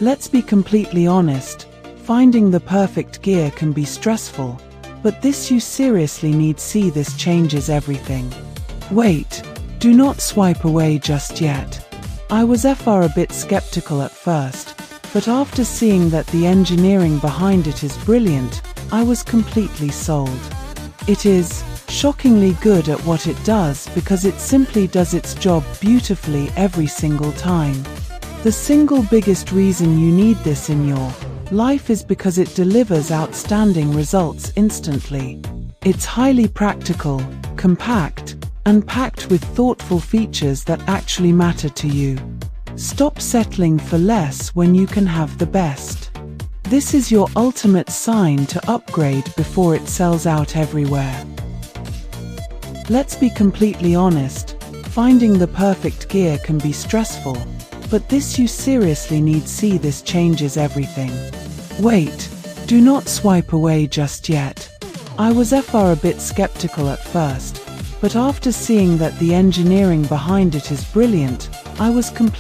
Let's be completely honest, finding the perfect gear can be stressful, but this you seriously need. See, this changes everything. Wait, do not swipe away just yet. I was a bit skeptical at first, but after seeing that the engineering behind it is brilliant, I was completely sold. It is shockingly good at what it does because it simply does its job beautifully every single time. The single biggest reason you need this in your life is because it delivers outstanding results instantly. It's highly practical, compact, and packed with thoughtful features that actually matter to you. Stop settling for less when you can have the best. This is your ultimate sign to upgrade before it sells out everywhere. Let's be completely honest, finding the perfect gear can be stressful, but this you seriously need. See, this changes everything. Wait, do not swipe away just yet. I was a bit skeptical at first, but after seeing that the engineering behind it is brilliant, I was completely